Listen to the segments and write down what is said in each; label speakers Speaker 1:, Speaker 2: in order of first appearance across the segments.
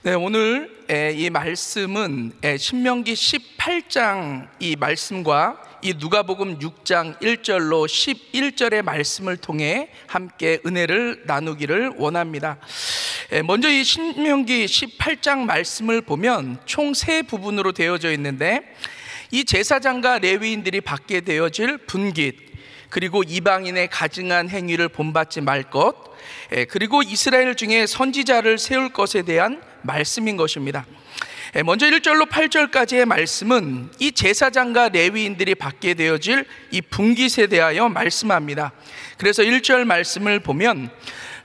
Speaker 1: 네, 오늘 이 말씀은 신명기 18장 이 말씀과 이 누가복음 6장 1절로 11절의 말씀을 통해 함께 은혜를 나누기를 원합니다. 먼저 이 신명기 18장 말씀을 보면 총 세 부분으로 되어져 있는데, 이 제사장과 레위인들이 받게 되어질 분깃, 그리고 이방인의 가증한 행위를 본받지 말 것, 그리고 이스라엘 중에 선지자를 세울 것에 대한 말씀인 것입니다. 먼저 1절로 8절까지의 말씀은 이 제사장과 레위인들이 받게 되어질 이 분깃에 대하여 말씀합니다. 그래서 1절 말씀을 보면,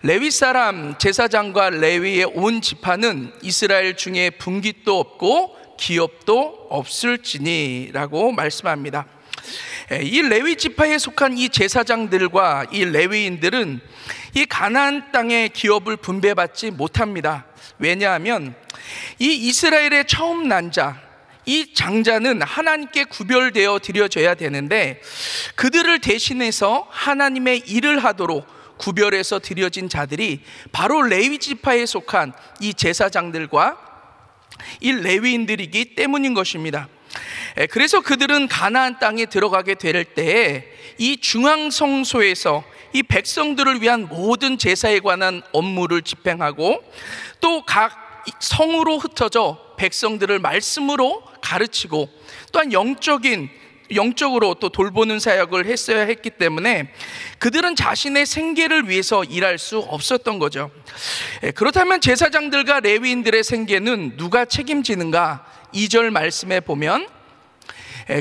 Speaker 1: 레위 사람 제사장과 레위의 온 지파는 이스라엘 중에 분깃도 없고 기업도 없을지니 라고 말씀합니다. 이 레위 지파에 속한 이 제사장들과 이 레위인들은 이 가나안 땅의 기업을 분배받지 못합니다. 왜냐하면 이 이스라엘의 처음 난 자, 이 장자는 하나님께 구별되어 드려져야 되는데, 그들을 대신해서 하나님의 일을 하도록 구별해서 드려진 자들이 바로 레위 지파에 속한 이 제사장들과 이 레위인들이기 때문인 것입니다. 그래서 그들은 가나안 땅에 들어가게 될 때에 이 중앙성소에서 이 백성들을 위한 모든 제사에 관한 업무를 집행하고, 또 각 성으로 흩어져 백성들을 말씀으로 가르치고, 또한 영적으로 또 돌보는 사역을 했어야 했기 때문에 그들은 자신의 생계를 위해서 일할 수 없었던 거죠. 그렇다면 제사장들과 레위인들의 생계는 누가 책임지는가? 2절 말씀에 보면,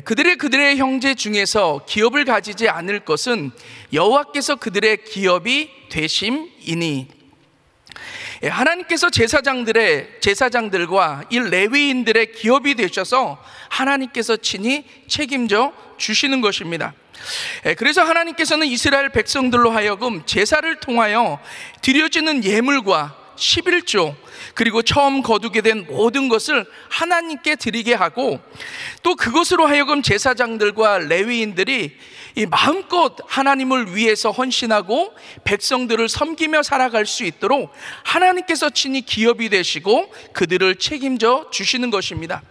Speaker 1: 그들의 형제 중에서 기업을 가지지 않을 것은 여호와께서 그들의 기업이 되심이니. 하나님께서 제사장들과 이 레위인들의 기업이 되셔서 하나님께서 친히 책임져 주시는 것입니다. 그래서 하나님께서는 이스라엘 백성들로 하여금 제사를 통하여 드려지는 예물과 11조, 그리고 처음 거두게 된 모든 것을 하나님께 드리게 하고, 또 그것으로 하여금 제사장들과 레위인들이 이 마음껏 하나님을 위해서 헌신하고 백성들을 섬기며 살아갈 수 있도록 하나님께서 친히 기업이 되시고 그들을 책임져 주시는 것입니다.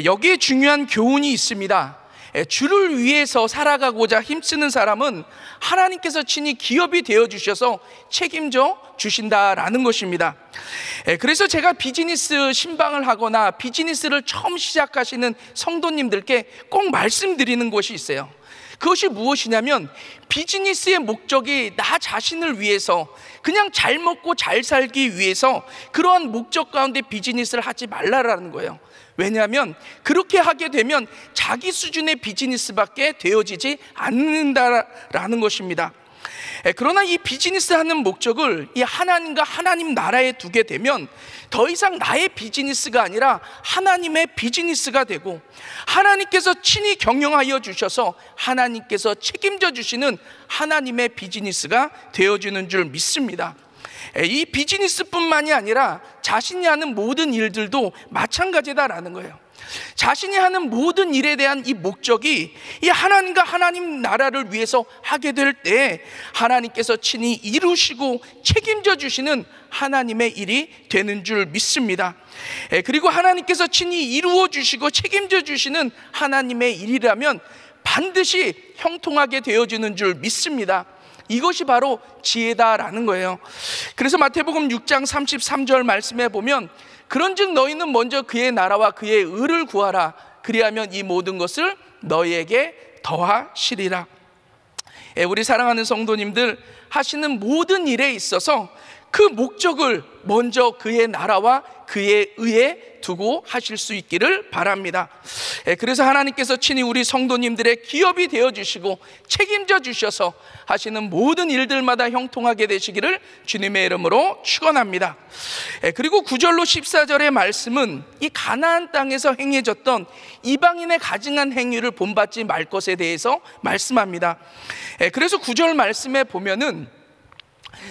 Speaker 1: 여기에 중요한 교훈이 있습니다. 주를 위해서 살아가고자 힘쓰는 사람은 하나님께서 친히 기업이 되어주셔서 책임져 주신다라는 것입니다. 그래서 제가 비즈니스 신방을 하거나 비즈니스를 처음 시작하시는 성도님들께 꼭 말씀드리는 것이 있어요. 그것이 무엇이냐면, 비즈니스의 목적이 나 자신을 위해서, 그냥 잘 먹고 잘 살기 위해서 그러한 목적 가운데 비즈니스를 하지 말라라는 거예요. 왜냐하면 그렇게 하게 되면 자기 수준의 비즈니스밖에 되어지지 않는다라는 것입니다. 그러나 이 비즈니스 하는 목적을 이 하나님과 하나님 나라에 두게 되면 더 이상 나의 비즈니스가 아니라 하나님의 비즈니스가 되고, 하나님께서 친히 경영하여 주셔서 하나님께서 책임져 주시는 하나님의 비즈니스가 되어지는 줄 믿습니다. 이 비즈니스뿐만이 아니라 자신이 하는 모든 일들도 마찬가지다라는 거예요. 자신이 하는 모든 일에 대한 이 목적이 이 하나님과 하나님 나라를 위해서 하게 될 때 하나님께서 친히 이루시고 책임져 주시는 하나님의 일이 되는 줄 믿습니다. 그리고 하나님께서 친히 이루어 주시고 책임져 주시는 하나님의 일이라면 반드시 형통하게 되어지는 줄 믿습니다. 이것이 바로 지혜다라는 거예요. 그래서 마태복음 6장 33절 말씀에 보면, 그런즉 너희는 먼저 그의 나라와 그의 의를 구하라. 그리하면 이 모든 것을 너희에게 더하시리라. 우리 사랑하는 성도님들, 하시는 모든 일에 있어서 그 목적을 먼저 그의 나라와 그의 의에 두고 하실 수 있기를 바랍니다. 그래서 하나님께서 친히 우리 성도님들의 기업이 되어주시고 책임져 주셔서 하시는 모든 일들마다 형통하게 되시기를 주님의 이름으로 축원합니다. 그리고 9절로 14절의 말씀은 이 가나안 땅에서 행해졌던 이방인의 가증한 행위를 본받지 말 것에 대해서 말씀합니다. 그래서 9절 말씀에 보면은,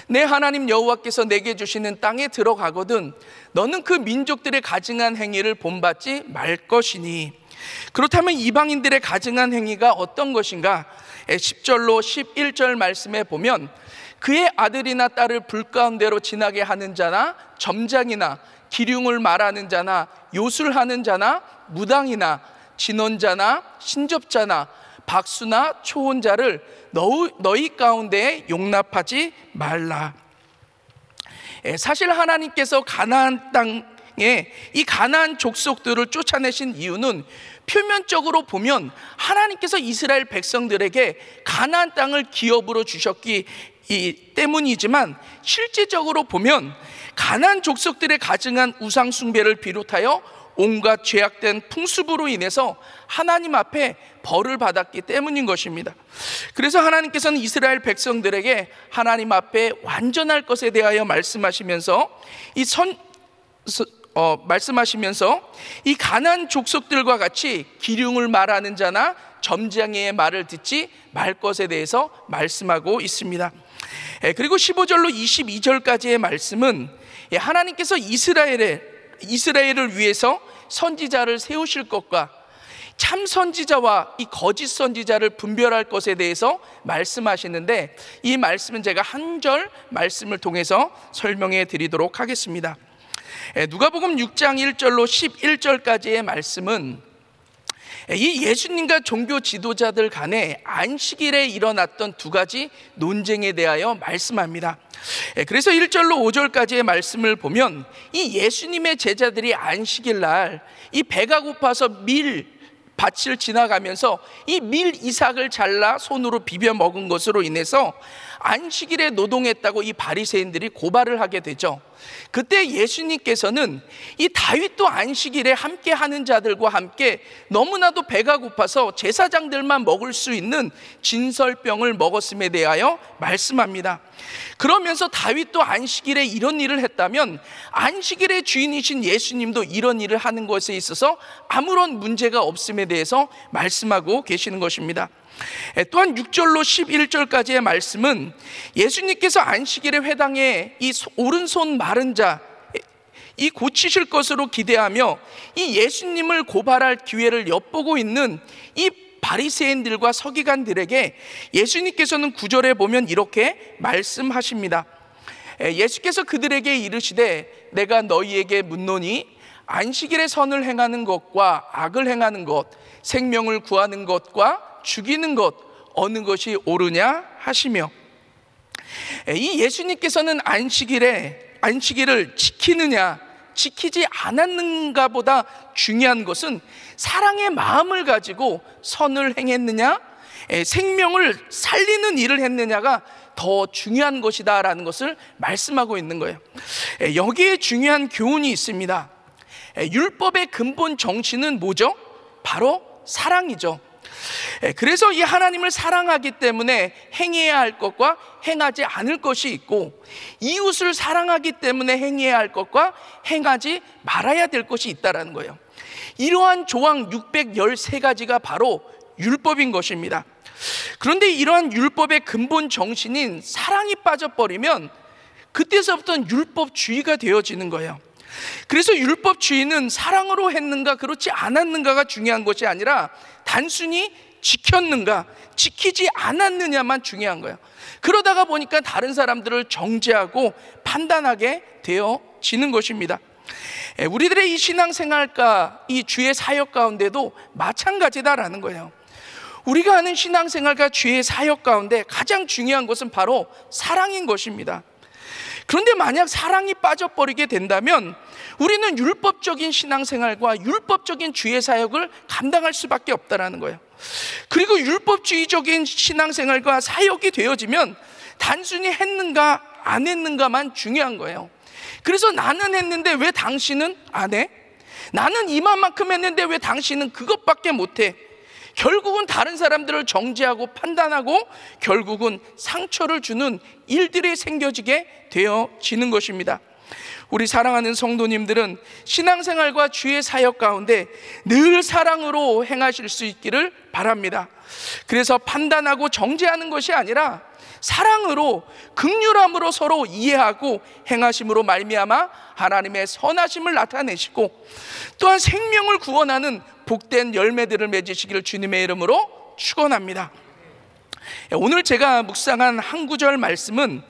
Speaker 1: 내 하나님 여호와께서 내게 주시는 땅에 들어가거든 너는 그 민족들의 가증한 행위를 본받지 말 것이니. 그렇다면 이방인들의 가증한 행위가 어떤 것인가? 10절로 11절 말씀에 보면, 그의 아들이나 딸을 불 가운데로 지나게 하는 자나 점장이나 기륭을 말하는 자나 요술하는 자나 무당이나 진언자나 신접자나 박수나 초혼자를 너희 가운데에 용납하지 말라. 사실 하나님께서 가나안 땅에 이 가나안 족속들을 쫓아내신 이유는 표면적으로 보면 하나님께서 이스라엘 백성들에게 가나안 땅을 기업으로 주셨기 때문이지만, 실제적으로 보면 가나안 족속들의 가증한 우상 숭배를 비롯하여 온갖 죄악된 풍습으로 인해서 하나님 앞에 벌을 받았기 때문인 것입니다. 그래서 하나님께서는 이스라엘 백성들에게 하나님 앞에 완전할 것에 대하여 말씀하시면서 이 가나안 족속들과 같이 기륭을 말하는 자나 점쟁이의 말을 듣지 말 것에 대해서 말씀하고 있습니다. 그리고 15절로 22절까지의 말씀은 하나님께서 이스라엘을 위해서 선지자를 세우실 것과 참 선지자와 이 거짓 선지자를 분별할 것에 대해서 말씀하시는데, 이 말씀은 제가 한 절 말씀을 통해서 설명해 드리도록 하겠습니다. 누가복음 6장 1절로 11절까지의 말씀은 이 예수님과 종교 지도자들 간에 안식일에 일어났던 두 가지 논쟁에 대하여 말씀합니다. 그래서 1절로 5절까지의 말씀을 보면 이 예수님의 제자들이 안식일 날 이 배가 고파서 밭을 지나가면서 이 밀 이삭을 잘라 손으로 비벼 먹은 것으로 인해서 안식일에 노동했다고 이 바리새인들이 고발을 하게 되죠. 그때 예수님께서는 이 다윗도 안식일에 함께 하는 자들과 함께 너무나도 배가 고파서 제사장들만 먹을 수 있는 진설병을 먹었음에 대하여 말씀합니다. 그러면서 다윗도 안식일에 이런 일을 했다면 안식일의 주인이신 예수님도 이런 일을 하는 것에 있어서 아무런 문제가 없음에 대해서 말씀하고 계시는 것입니다. 또한 6절로 11절까지의 말씀은 예수님께서 안식일에 회당에 이 오른손 마른 자 이 고치실 것으로 기대하며 이 예수님을 고발할 기회를 엿보고 있는 이 바리새인들과 서기관들에게 예수님께서는 9절에 보면 이렇게 말씀하십니다. 예수께서 그들에게 이르시되 내가 너희에게 묻노니 안식일에 선을 행하는 것과 악을 행하는 것, 생명을 구하는 것과 죽이는 것 어느 것이 옳으냐 하시며, 이 예수님께서는 안식일을 지키느냐 지키지 않았는가 보다 중요한 것은 사랑의 마음을 가지고 선을 행했느냐 생명을 살리는 일을 했느냐가 더 중요한 것이다 라는 것을 말씀하고 있는 거예요. 여기에 중요한 교훈이 있습니다. 율법의 근본 정신은 뭐죠? 바로 사랑이죠. 그래서 이 하나님을 사랑하기 때문에 행해야 할 것과 행하지 않을 것이 있고, 이웃을 사랑하기 때문에 행해야 할 것과 행하지 말아야 될 것이 있다는 거예요. 이러한 조항 613가지가 바로 율법인 것입니다. 그런데 이러한 율법의 근본 정신인 사랑이 빠져버리면 그때서부터는 율법주의가 되어지는 거예요. 그래서 율법주의는 사랑으로 했는가 그렇지 않았는가가 중요한 것이 아니라 단순히 지켰는가 지키지 않았느냐만 중요한 거예요. 그러다가 보니까 다른 사람들을 정죄하고 판단하게 되어지는 것입니다. 우리들의 이 신앙생활과 이 주의 사역 가운데도 마찬가지다라는 거예요. 우리가 하는 신앙생활과 주의 사역 가운데 가장 중요한 것은 바로 사랑인 것입니다. 그런데 만약 사랑이 빠져버리게 된다면 우리는 율법적인 신앙생활과 율법적인 주의 사역을 감당할 수밖에 없다는 거예요. 그리고 율법주의적인 신앙생활과 사역이 되어지면 단순히 했는가 안 했는가만 중요한 거예요. 그래서 나는 했는데 왜 당신은 안 해? 나는 이만큼 했는데 왜 당신은 그것밖에 못해? 결국은 다른 사람들을 정죄하고 판단하고 결국은 상처를 주는 일들이 생겨지게 되어지는 것입니다. 우리 사랑하는 성도님들은 신앙생활과 주의 사역 가운데 늘 사랑으로 행하실 수 있기를 바랍니다. 그래서 판단하고 정죄하는 것이 아니라 사랑으로 긍휼함으로 서로 이해하고 행하심으로 말미암아 하나님의 선하심을 나타내시고 또한 생명을 구원하는 복된 열매들을 맺으시기를 주님의 이름으로 축원합니다. 오늘 제가 묵상한 한 구절 말씀은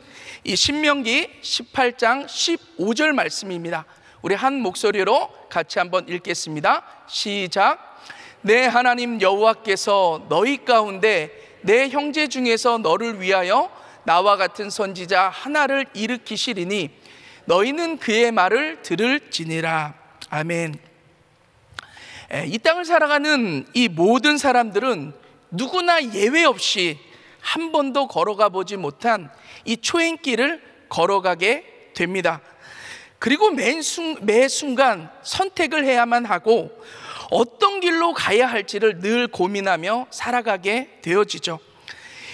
Speaker 1: 이 신명기 18장 15절 말씀입니다. 우리 한 목소리로 같이 한번 읽겠습니다. 시작. 내 하나님 여호와께서 너희 가운데 내 형제 중에서 너를 위하여 나와 같은 선지자 하나를 일으키시리니 너희는 그의 말을 들을지니라. 아멘. 이 땅을 살아가는 이 모든 사람들은 누구나 예외 없이 한 번도 걸어가 보지 못한 이 초행길을 걸어가게 됩니다. 그리고 매 순간 선택을 해야만 하고 어떤 길로 가야 할지를 늘 고민하며 살아가게 되어지죠.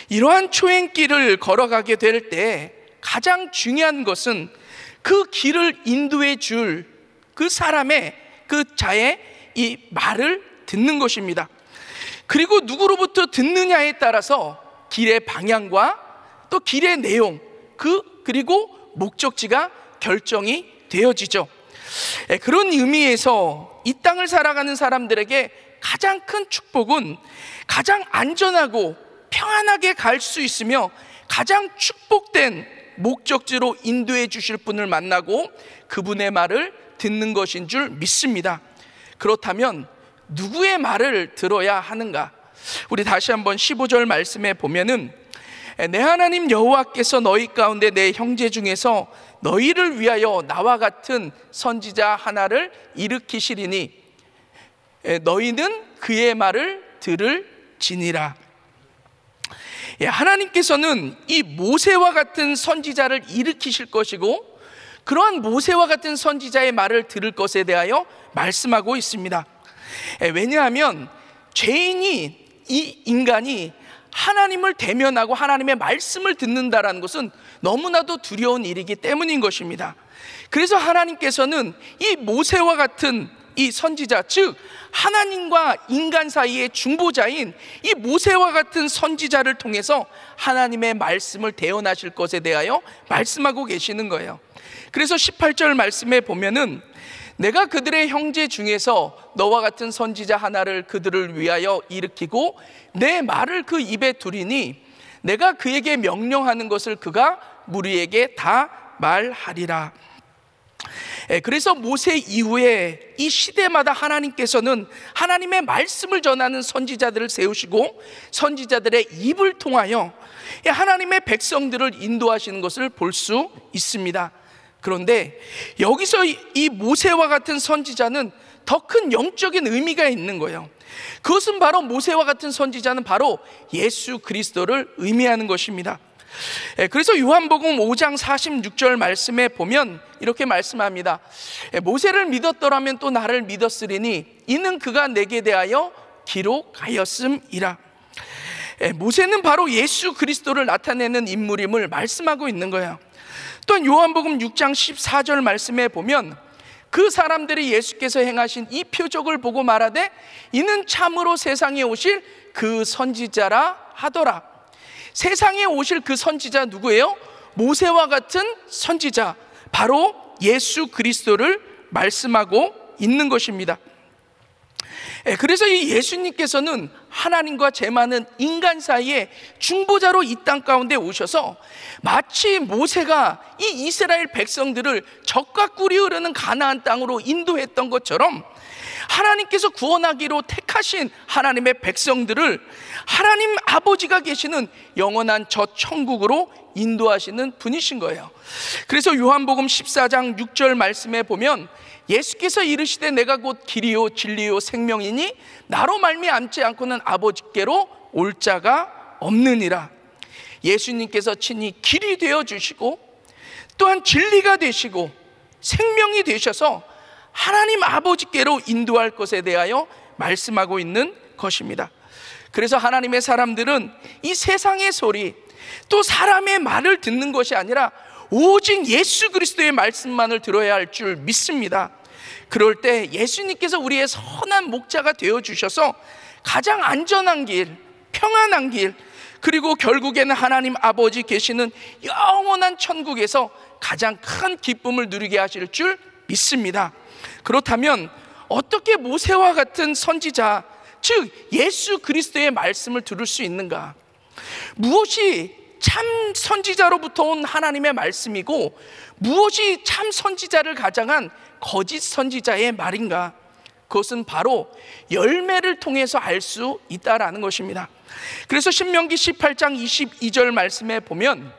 Speaker 1: 이러한 초행길을 걸어가게 될 때 가장 중요한 것은 그 길을 인도해 줄 그 사람의, 그 자의 이 말을 듣는 것입니다. 그리고 누구로부터 듣느냐에 따라서 길의 방향과 또 길의 내용, 그리고 목적지가 결정이 되어지죠. 그런 의미에서 이 땅을 살아가는 사람들에게 가장 큰 축복은 가장 안전하고 평안하게 갈 수 있으며 가장 축복된 목적지로 인도해 주실 분을 만나고 그분의 말을 듣는 것인 줄 믿습니다. 그렇다면 누구의 말을 들어야 하는가? 우리 다시 한번 15절 말씀에 보면은 내 하나님 여호와께서 너희 가운데 내 형제 중에서 너희를 위하여 나와 같은 선지자 하나를 일으키시리니 너희는 그의 말을 들을지니라. 하나님께서는 이 모세와 같은 선지자를 일으키실 것이고 그러한 모세와 같은 선지자의 말을 들을 것에 대하여 말씀하고 있습니다. 왜냐하면 죄인이, 이 인간이 하나님을 대면하고 하나님의 말씀을 듣는다라는 것은 너무나도 두려운 일이기 때문인 것입니다. 그래서 하나님께서는 이 모세와 같은 이 선지자, 즉 하나님과 인간 사이의 중보자인 이 모세와 같은 선지자를 통해서 하나님의 말씀을 대언하실 것에 대하여 말씀하고 계시는 거예요. 그래서 18절 말씀에 보면은 내가 그들의 형제 중에서 너와 같은 선지자 하나를 그들을 위하여 일으키고 내 말을 그 입에 두리니 내가 그에게 명령하는 것을 그가 무리에게 다 말하리라. 그래서 모세 이후에 이 시대마다 하나님께서는 하나님의 말씀을 전하는 선지자들을 세우시고 선지자들의 입을 통하여 하나님의 백성들을 인도하시는 것을 볼 수 있습니다. 그런데 여기서 이 모세와 같은 선지자는 더 큰 영적인 의미가 있는 거예요. 그것은 바로 모세와 같은 선지자는 바로 예수 그리스도를 의미하는 것입니다. 그래서 요한복음 5장 46절 말씀에 보면 이렇게 말씀합니다. 모세를 믿었더라면 또 나를 믿었으리니 이는 그가 내게 대하여 기록하였음이라. 모세는 바로 예수 그리스도를 나타내는 인물임을 말씀하고 있는 거예요. 또한 요한복음 6장 14절 말씀에 보면 그 사람들이 예수께서 행하신 이 표적을 보고 말하되 이는 참으로 세상에 오실 그 선지자라 하더라. 세상에 오실 그 선지자 누구예요? 모세와 같은 선지자, 바로 예수 그리스도를 말씀하고 있는 것입니다. 그래서 이 예수님께서는 하나님과 죄 많은 인간 사이에 중보자로 이 땅 가운데 오셔서 마치 모세가 이 이스라엘 백성들을 적과 꿀이 흐르는 가나안 땅으로 인도했던 것처럼 하나님께서 구원하기로 택하신 하나님의 백성들을 하나님 아버지가 계시는 영원한 저 천국으로 인도하시는 분이신 거예요. 그래서 요한복음 14장 6절 말씀에 보면 예수께서 이르시되 내가 곧 길이요 진리요 생명이니 나로 말미암지 않고는 아버지께로 올 자가 없느니라. 예수님께서 친히 길이 되어 주시고 또한 진리가 되시고 생명이 되셔서 하나님 아버지께로 인도할 것에 대하여 말씀하고 있는 것입니다. 그래서 하나님의 사람들은 이 세상의 소리 또 사람의 말을 듣는 것이 아니라 오직 예수 그리스도의 말씀만을 들어야 할 줄 믿습니다. 그럴 때 예수님께서 우리의 선한 목자가 되어주셔서 가장 안전한 길, 평안한 길, 그리고 결국에는 하나님 아버지 계시는 영원한 천국에서 가장 큰 기쁨을 누리게 하실 줄 믿습니다. 그렇다면 어떻게 모세와 같은 선지자, 즉 예수 그리스도의 말씀을 들을 수 있는가? 무엇이 참 선지자로부터 온 하나님의 말씀이고 무엇이 참 선지자를 가장한 거짓 선지자의 말인가? 그것은 바로 열매를 통해서 알 수 있다라는 것입니다. 그래서 신명기 18장 22절 말씀에 보면,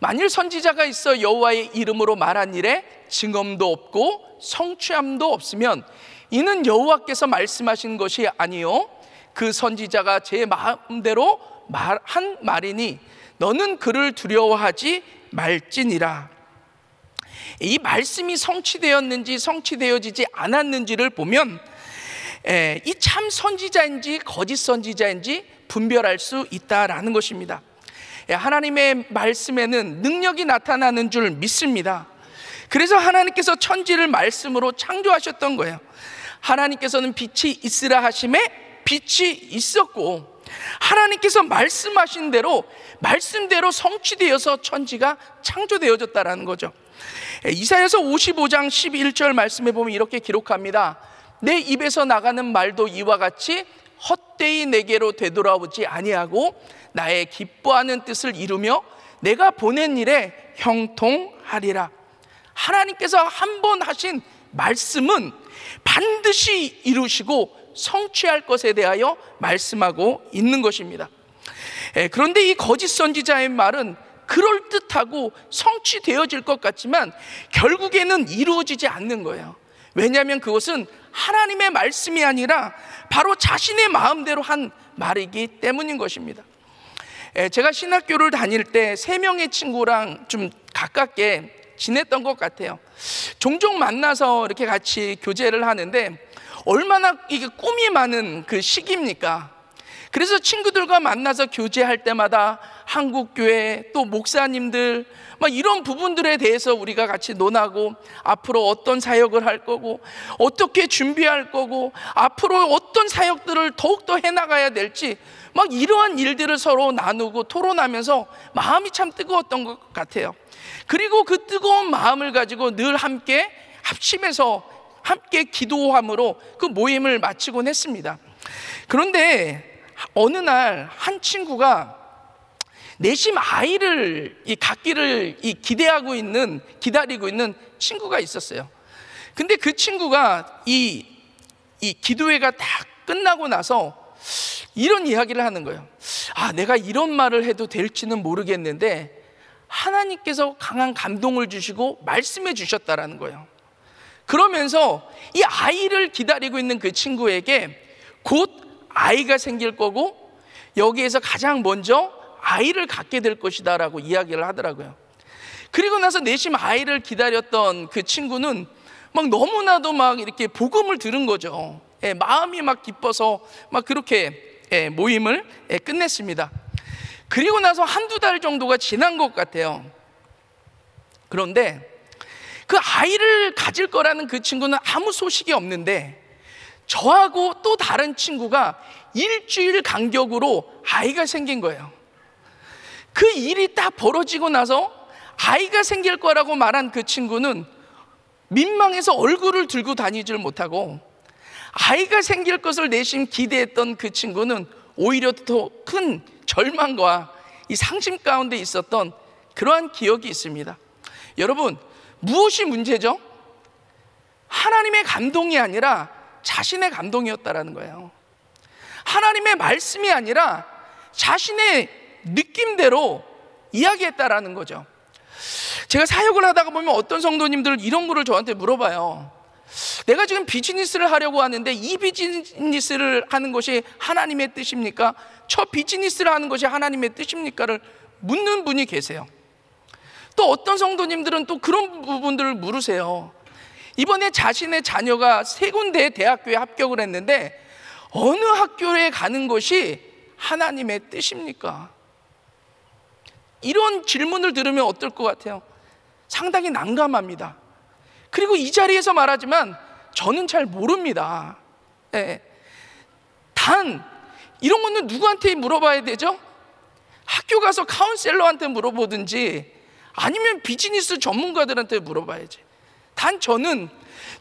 Speaker 1: 만일 선지자가 있어 여호와의 이름으로 말한 일에 증언도 없고 성취함도 없으면 이는 여호와께서 말씀하신 것이 아니요 그 선지자가 제 마음대로 한 말이니 너는 그를 두려워하지 말지니라. 이 말씀이 성취되었는지 성취되어지지 않았는지를 보면 이 참 선지자인지 거짓 선지자인지 분별할 수 있다라는 것입니다. 하나님의 말씀에는 능력이 나타나는 줄 믿습니다. 그래서 하나님께서 천지를 말씀으로 창조하셨던 거예요. 하나님께서는 빛이 있으라 하심에 빛이 있었고, 하나님께서 말씀하신 대로 말씀대로 성취되어서 천지가 창조되어졌다라는 거죠. 이사야서 55장 11절 말씀에 보면 이렇게 기록합니다. 내 입에서 나가는 말도 이와 같이 헛되이 내게로 되돌아오지 아니하고 나의 기뻐하는 뜻을 이루며 내가 보낸 일에 형통하리라. 하나님께서 한 번 하신 말씀은 반드시 이루시고 성취할 것에 대하여 말씀하고 있는 것입니다. 그런데 이 거짓 선지자의 말은 그럴듯하고 성취되어질 것 같지만 결국에는 이루어지지 않는 거예요. 왜냐하면 그것은 하나님의 말씀이 아니라 바로 자신의 마음대로 한 말이기 때문인 것입니다. 제가 신학교를 다닐 때 3명의 친구랑 좀 가깝게 지냈던 것 같아요. 종종 만나서 이렇게 같이 교제를 하는데 얼마나 이게 꿈이 많은 그 시기입니까? 그래서 친구들과 만나서 교제할 때마다 한국교회 또 목사님들 막 이런 부분들에 대해서 우리가 같이 논하고, 앞으로 어떤 사역을 할 거고 어떻게 준비할 거고 앞으로 어떤 사역들을 더욱더 해나가야 될지 막 이러한 일들을 서로 나누고 토론하면서 마음이 참 뜨거웠던 것 같아요. 그리고 그 뜨거운 마음을 가지고 늘 함께 합심해서 함께 기도함으로 그 모임을 마치곤 했습니다. 그런데 어느 날 한 친구가 내심 아이를 갖기를 기다리고 있는 친구가 있었어요. 근데 그 친구가 이 기도회가 다 끝나고 나서 이런 이야기를 하는 거예요. 내가 이런 말을 해도 될지는 모르겠는데 하나님께서 강한 감동을 주시고 말씀해 주셨다라는 거예요. 그러면서 이 아이를 기다리고 있는 그 친구에게 곧 아이가 생길 거고 여기에서 가장 먼저 아이를 갖게 될 것이다 라고 이야기를 하더라고요. 그리고 나서 내심 아이를 기다렸던 그 친구는 막 너무나도 막 이렇게 복음을 들은 거죠. 마음이 막 기뻐서 막 그렇게 모임을 끝냈습니다. 그리고 나서 1-2달 정도가 지난 것 같아요. 그런데 그 아이를 가질 거라는 그 친구는 아무 소식이 없는데 저하고 또 다른 친구가 일주일 간격으로 아이가 생긴 거예요. 그 일이 딱 벌어지고 나서 아이가 생길 거라고 말한 그 친구는 민망해서 얼굴을 들고 다니질 못하고, 아이가 생길 것을 내심 기대했던 그 친구는 오히려 더 큰 절망과 이 상심 가운데 있었던 그러한 기억이 있습니다. 여러분, 무엇이 문제죠? 하나님의 감동이 아니라 자신의 감동이었다라는 거예요. 하나님의 말씀이 아니라 자신의 느낌대로 이야기했다라는 거죠. 제가 사역을 하다가 보면 어떤 성도님들 이런 거를 저한테 물어봐요. 내가 지금 비즈니스를 하려고 하는데 이 비즈니스를 하는 것이 하나님의 뜻입니까? 저 비즈니스를 하는 것이 하나님의 뜻입니까?를 묻는 분이 계세요. 또 어떤 성도님들은 또 그런 부분들을 물으세요. 이번에 자신의 자녀가 3군데의 대학교에 합격을 했는데 어느 학교에 가는 것이 하나님의 뜻입니까? 이런 질문을 들으면 어떨 것 같아요? 상당히 난감합니다. 그리고 이 자리에서 말하지만 저는 잘 모릅니다. 단 이런 거는 누구한테 물어봐야 되죠? 학교 가서 카운셀러한테 물어보든지 아니면 비즈니스 전문가들한테 물어봐야지. 단 저는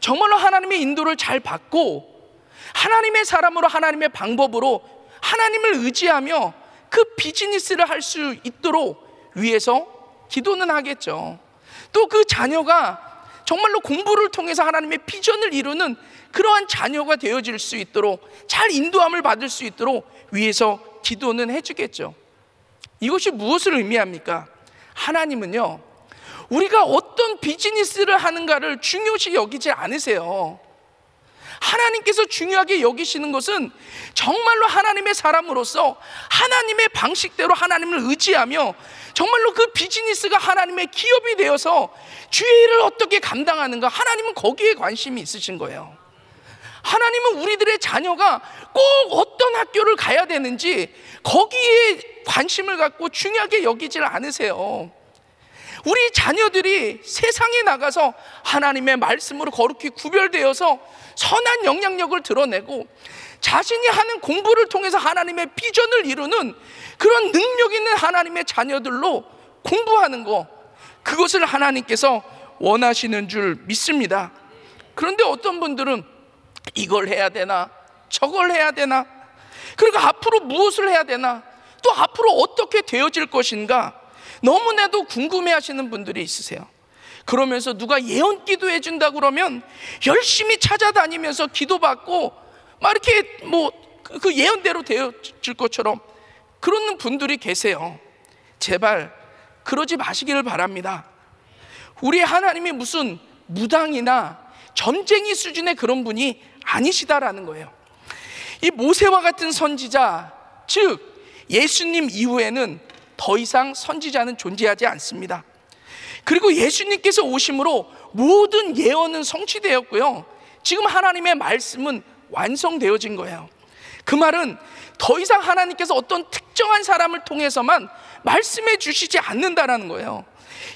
Speaker 1: 정말로 하나님의 인도를 잘 받고 하나님의 사람으로 하나님의 방법으로 하나님을 의지하며 그 비즈니스를 할 수 있도록 위해서 기도는 하겠죠. 또 그 자녀가 정말로 공부를 통해서 하나님의 비전을 이루는 그러한 자녀가 되어질 수 있도록, 잘 인도함을 받을 수 있도록 위해서 기도는 해주겠죠. 이것이 무엇을 의미합니까? 하나님은요, 우리가 어떤 비즈니스를 하는가를 중요시 여기지 않으세요. 하나님께서 중요하게 여기시는 것은 정말로 하나님의 사람으로서 하나님의 방식대로 하나님을 의지하며 정말로 그 비즈니스가 하나님의 기업이 되어서 주의 일을 어떻게 감당하는가, 하나님은 거기에 관심이 있으신 거예요. 하나님은 우리들의 자녀가 꼭 어떤 학교를 가야 되는지 거기에 관심을 갖고 중요하게 여기질 않으세요. 우리 자녀들이 세상에 나가서 하나님의 말씀으로 거룩히 구별되어서 선한 영향력을 드러내고 자신이 하는 공부를 통해서 하나님의 비전을 이루는 그런 능력 있는 하나님의 자녀들로 공부하는 것, 그것을 하나님께서 원하시는 줄 믿습니다. 그런데 어떤 분들은 이걸 해야 되나, 저걸 해야 되나, 그리고 앞으로 무엇을 해야 되나, 또 앞으로 어떻게 되어질 것인가 너무나도 궁금해하시는 분들이 있으세요. 그러면서 누가 예언 기도해 준다 그러면 열심히 찾아다니면서 기도받고 막 이렇게 그 예언대로 되어질 것처럼 그러는 분들이 계세요. 제발 그러지 마시기를 바랍니다. 우리 하나님이 무슨 무당이나 점쟁이 수준의 그런 분이 아니시다라는 거예요. 이 모세와 같은 선지자, 즉 예수님 이후에는 더 이상 선지자는 존재하지 않습니다. 그리고 예수님께서 오심으로 모든 예언은 성취되었고요, 지금 하나님의 말씀은 완성되어진 거예요. 그 말은 더 이상 하나님께서 어떤 특정한 사람을 통해서만 말씀해 주시지 않는다라는 거예요.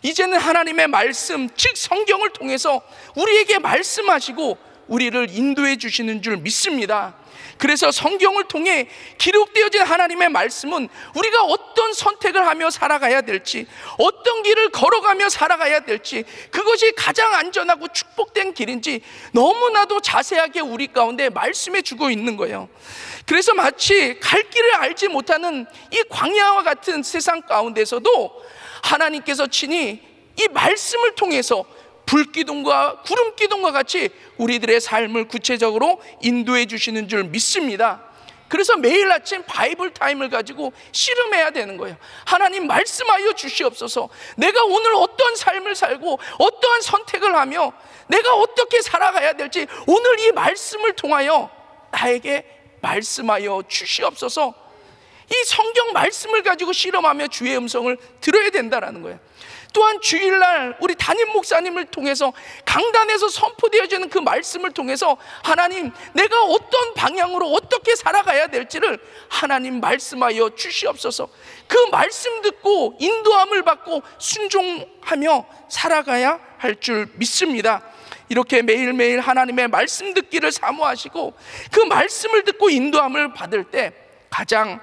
Speaker 1: 이제는 하나님의 말씀, 즉 성경을 통해서 우리에게 말씀하시고 우리를 인도해 주시는 줄 믿습니다. 그래서 성경을 통해 기록되어진 하나님의 말씀은 우리가 어떤 선택을 하며 살아가야 될지, 어떤 길을 걸어가며 살아가야 될지, 그것이 가장 안전하고 축복된 길인지 너무나도 자세하게 우리 가운데 말씀해 주고 있는 거예요. 그래서 마치 갈 길을 알지 못하는 이 광야와 같은 세상 가운데서도 하나님께서 친히 이 말씀을 통해서 불기둥과 구름기둥과 같이 우리들의 삶을 구체적으로 인도해 주시는 줄 믿습니다. 그래서 매일 아침 바이블 타임을 가지고 씨름해야 되는 거예요. 하나님 말씀하여 주시옵소서. 내가 오늘 어떤 삶을 살고 어떠한 선택을 하며 내가 어떻게 살아가야 될지 오늘 이 말씀을 통하여 나에게 말씀하여 주시옵소서. 이 성경 말씀을 가지고 씨름하며 주의 음성을 들어야 된다는 거예요. 또한 주일날 우리 담임 목사님을 통해서 강단에서 선포되어지는 그 말씀을 통해서 하나님, 내가 어떤 방향으로 어떻게 살아가야 될지를 하나님 말씀하여 주시옵소서. 그 말씀 듣고 인도함을 받고 순종하며 살아가야 할 줄 믿습니다. 이렇게 매일매일 하나님의 말씀 듣기를 사모하시고 그 말씀을 듣고 인도함을 받을 때 가장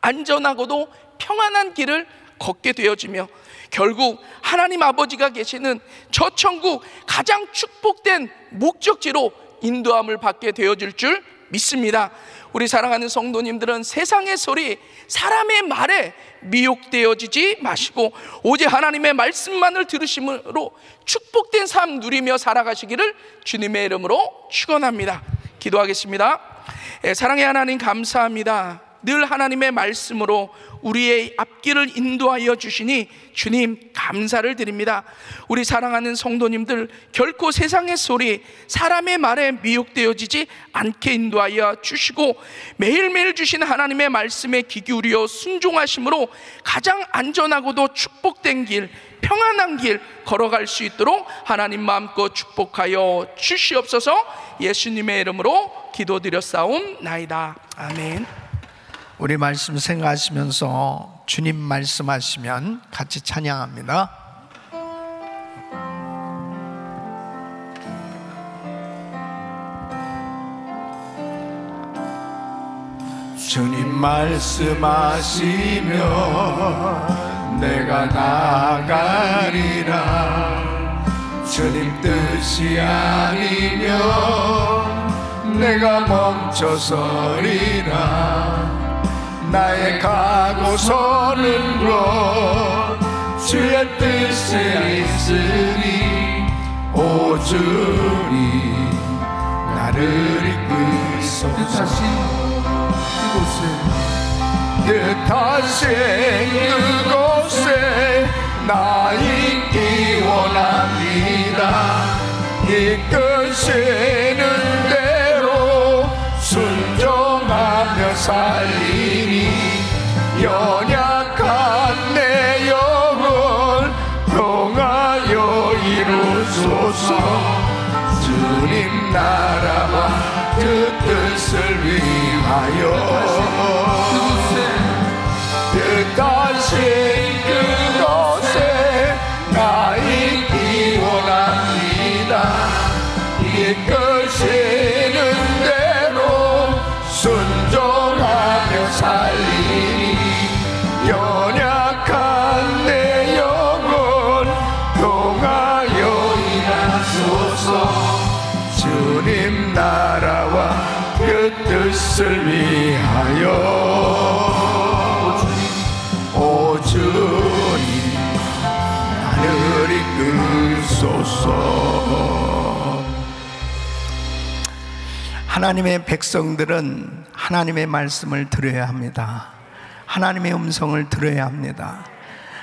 Speaker 1: 안전하고도 평안한 길을 걷게 되어지며 결국 하나님 아버지가 계시는 저 천국 가장 축복된 목적지로 인도함을 받게 되어질 줄 믿습니다. 우리 사랑하는 성도님들은 세상의 소리, 사람의 말에 미혹되어지지 마시고 오직 하나님의 말씀만을 들으심으로 축복된 삶 누리며 살아가시기를 주님의 이름으로 축원합니다. 기도하겠습니다. 사랑의 하나님, 감사합니다. 늘 하나님의 말씀으로 우리의 앞길을 인도하여 주시니 주님 감사를 드립니다. 우리 사랑하는 성도님들 결코 세상의 소리, 사람의 말에 미혹되어지지 않게 인도하여 주시고 매일매일 주시는 하나님의 말씀에 귀 기울여 순종하심으로 가장 안전하고도 축복된 길, 평안한 길 걸어갈 수 있도록 하나님 마음껏 축복하여 주시옵소서. 예수님의 이름으로 기도드렸사옵나이다. 아멘.
Speaker 2: 우리 말씀 생각하시면서 주님 말씀하시면 같이 찬양합니다. 주님 말씀하시면 내가 나가리라. 주님 뜻이 아니면 내가 멈춰서리라. 나의 가고 서는 곳 주의 뜻에 있으니 오 주님 나를 이끄소서. 뜻하신 그곳에 나 있기 원합니다. 이끄시는 대로 순종하며 살리니 연약한 내 영혼 평하여 이루소서. 주님 나라와 그 뜻을 위하여 뜻하신 그곳에 나 있기 원합니다. 이끄시는 대로 순종하며 살리니 연약한 내 영혼 통하여 일하소서. 주님 나라와 그 뜻을 위하여 오 주님 나를 이끄소서.
Speaker 3: 하나님의 백성들은 하나님의 말씀을 들어야 합니다. 하나님의 음성을 들어야 합니다.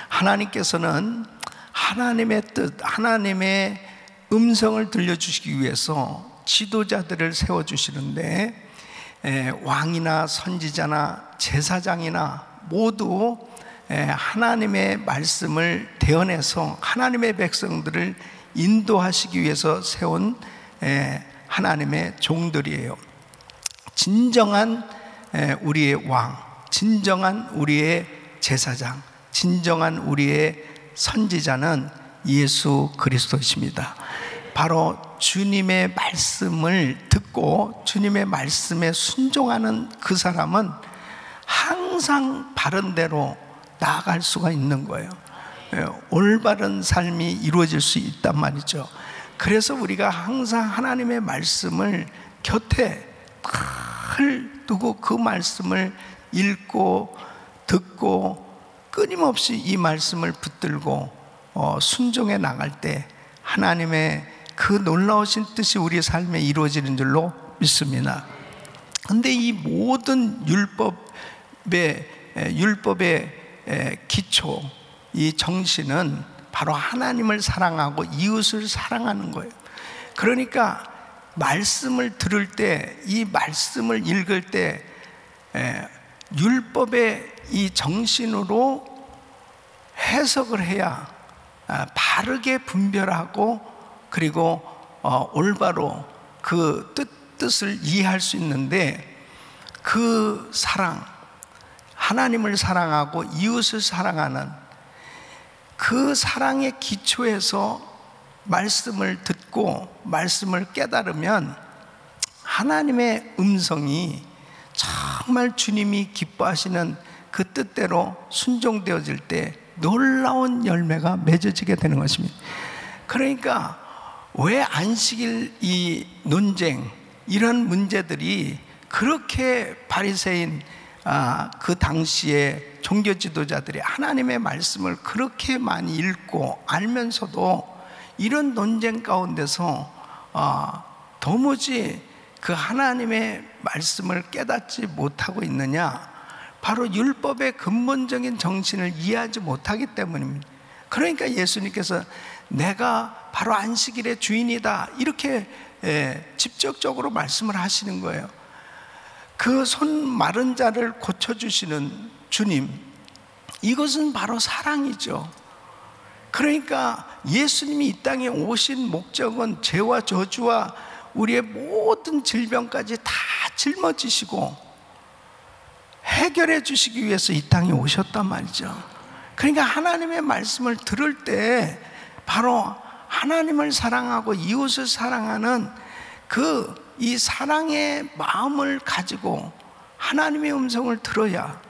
Speaker 3: 하나님께서는 하나님의 뜻, 하나님의 음성을 들려주시기 위해서 지도자들을 세워주시는데, 왕이나 선지자나 제사장이나 모두 하나님의 말씀을 대언해서 하나님의 백성들을 인도하시기 위해서 세운 하나님의 종들이에요. 진정한 우리의 왕, 진정한 우리의 제사장, 진정한 우리의 선지자는 예수 그리스도이십니다. 바로 주님의 말씀을 듣고 주님의 말씀에 순종하는 그 사람은 항상 바른 대로 나아갈 수가 있는 거예요. 올바른 삶이 이루어질 수 있단 말이죠. 그래서 우리가 항상 하나님의 말씀을 곁에 늘 두고 그 말씀을 읽고 듣고 끊임없이 이 말씀을 붙들고 순종해 나갈 때 하나님의 그 놀라우신 뜻이 우리의 삶에 이루어지는 줄로 믿습니다. 그런데 이 모든 율법의 기초, 이 정신은 바로 하나님을 사랑하고 이웃을 사랑하는 거예요. 그러니까 말씀을 들을 때, 이 말씀을 읽을 때 율법의 이 정신으로 해석을 해야 바르게 분별하고 그리고 올바로 그 뜻을 이해할 수 있는데, 그 사랑, 하나님을 사랑하고 이웃을 사랑하는 그 사랑의 기초에서 말씀을 듣고 말씀을 깨달으면 하나님의 음성이 정말 주님이 기뻐하시는 그 뜻대로 순종되어질 때 놀라운 열매가 맺어지게 되는 것입니다. 그러니까 왜 안식일 이 논쟁, 이런 문제들이 그렇게 바리새인 그 당시에 종교 지도자들이 하나님의 말씀을 그렇게 많이 읽고 알면서도 이런 논쟁 가운데서 도무지 그 하나님의 말씀을 깨닫지 못하고 있느냐? 바로 율법의 근본적인 정신을 이해하지 못하기 때문입니다. 그러니까 예수님께서 내가 바로 안식일의 주인이다, 이렇게 직접적으로 말씀을 하시는 거예요. 그 손 마른 자를 고쳐주시는 주님, 이것은 바로 사랑이죠. 그러니까 예수님이 이 땅에 오신 목적은 죄와 저주와 우리의 모든 질병까지 다 짊어지시고 해결해 주시기 위해서 이 땅에 오셨단 말이죠. 그러니까 하나님의 말씀을 들을 때 바로 하나님을 사랑하고 이웃을 사랑하는 이 사랑의 마음을 가지고 하나님의 음성을 들어야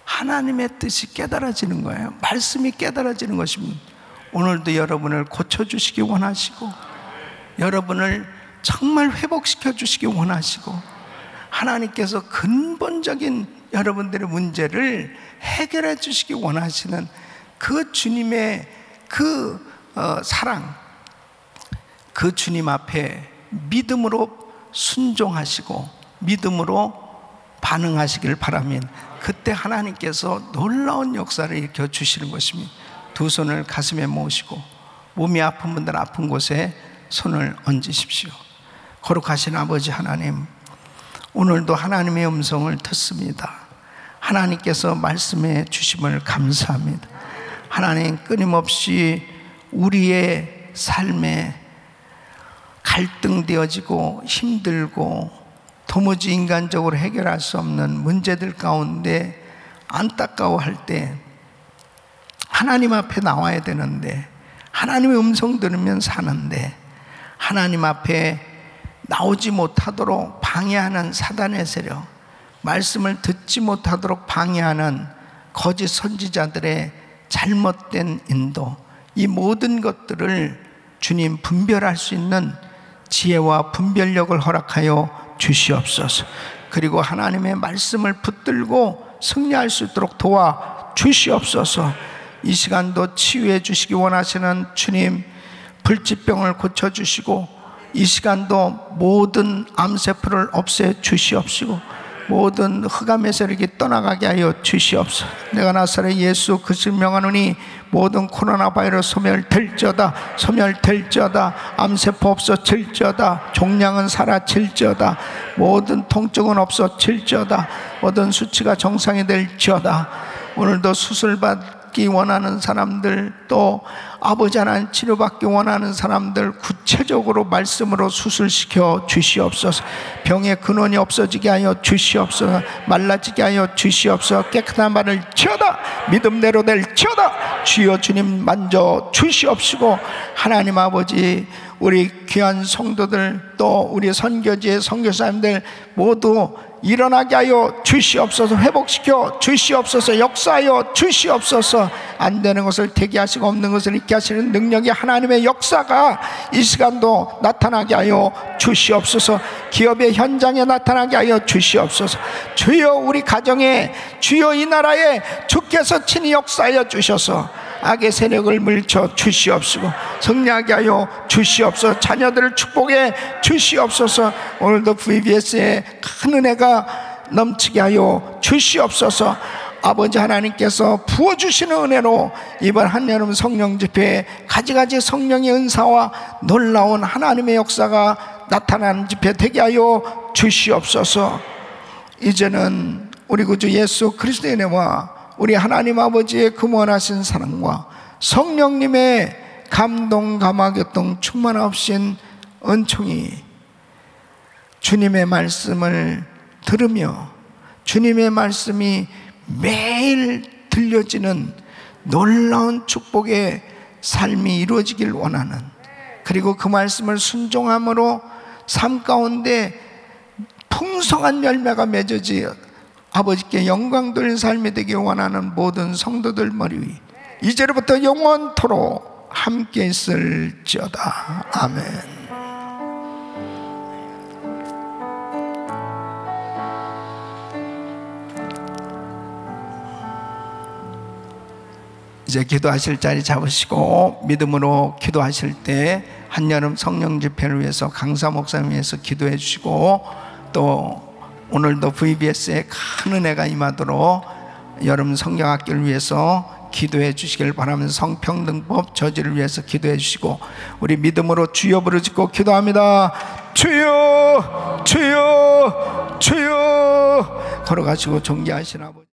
Speaker 3: 하나님의 뜻이 깨달아지는 거예요. 말씀이 깨달아지는 것입니다. 오늘도 여러분을 고쳐주시기 원하시고, 여러분을 정말 회복시켜 주시기 원하시고, 하나님께서 근본적인 여러분들의 문제를 해결해 주시기 원하시는 그 주님의 그 사랑, 그 주님 앞에 믿음으로 순종하시고 믿음으로 반응하시길 바랍니다. 그때 하나님께서 놀라운 역사를 일으켜 주시는 것입니다. 두 손을 가슴에 모으시고 몸이 아픈 분들 아픈 곳에 손을 얹으십시오. 거룩하신 아버지 하나님, 오늘도 하나님의 음성을 듣습니다. 하나님께서 말씀해 주심을 감사합니다. 하나님, 끊임없이 우리의 삶에 갈등되어지고 힘들고 도무지 인간적으로 해결할 수 없는 문제들 가운데 안타까워할 때 하나님 앞에 나와야 되는데, 하나님의 음성 들으면 사는데 하나님 앞에 나오지 못하도록 방해하는 사단의 세력, 말씀을 듣지 못하도록 방해하는 거짓 선지자들의 잘못된 인도, 이 모든 것들을 주님 분별할 수 있는 지혜와 분별력을 허락하여 주시옵소서. 그리고 하나님의 말씀을 붙들고 승리할 수 있도록 도와 주시옵소서. 이 시간도 치유해 주시기 원하시는 주님, 불치병을 고쳐주시고 이 시간도 모든 암세포를 없애 주시옵시고 모든 흑암의 세력이 떠나가게 하여 주시옵소서. 내가 나사렛 예수 그리스도 명하노니 모든 코로나 바이러스 소멸될지어다, 소멸될지어다. 암세포 없어질지어다. 종양은 사라질지어다. 모든 통증은 없어질지어다. 모든 수치가 정상이 될지어다. 오늘도 수술받기 원하는 사람들, 또 아버지 하나님 치료받기 원하는 사람들 구체적으로 말씀으로 수술시켜 주시옵소서. 병의 근원이 없어지게 하여 주시옵소서. 말라지게 하여 주시옵소서. 깨끗한 발을 치어다 믿음대로 될지어다. 주여 주님 만져 주시옵시고, 하나님 아버지, 우리 귀한 성도들, 또 우리 선교지의 선교사님들 모두 일어나게 하여 주시옵소서. 회복시켜 주시옵소서. 역사하여 주시옵소서. 안 되는 것을 되게 하시고 없는 것을 있게 하시는 능력이 하나님의 역사가 이 시간도 나타나게 하여 주시옵소서. 기업의 현장에 나타나게 하여 주시옵소서. 주여 우리 가정에, 주여 이 나라에 주께서 친히 역사하여 주셔서 악의 세력을 물쳐 주시옵시고 승리하게 하여 주시옵소서. 자녀들을 축복해 주시옵소서. 오늘도 VBS에 큰 은혜가 넘치게 하여 주시옵소서. 아버지 하나님께서 부어주시는 은혜로 이번 한여름 성령 집회에 가지가지 성령의 은사와 놀라운 하나님의 역사가 나타나는 집회 되게 하여 주시옵소서. 이제는 우리 구주 예수 그리스도의 은혜와 우리 하나님 아버지의 금원하신 사랑과 성령님의 감동 감화교통 충만하신 은총이 주님의 말씀을 들으며 주님의 말씀이 매일 들려지는 놀라운 축복의 삶이 이루어지길 원하는, 그리고 그 말씀을 순종함으로 삶 가운데 풍성한 열매가 맺어지 아버지께 영광 돌린 삶이 되길 원하는 모든 성도들 머리 위 이제로부터 영원토록 함께 있을지어다. 아멘. 이제 기도하실 자리 잡으시고 믿음으로 기도하실 때 한여름 성령 집회를 위해서 강사 목사님 위해서 기도해 주시고, 또 오늘도 VBS에 큰 은혜가 임하도록 여름 성경학교를 위해서 기도해 주시길 바라면서 성평등법 저지를 위해서 기도해 주시고, 우리 믿음으로 주여 부르짖고 기도합니다. 주여 주여 주여. 걸어가시고 존귀하신 아버지.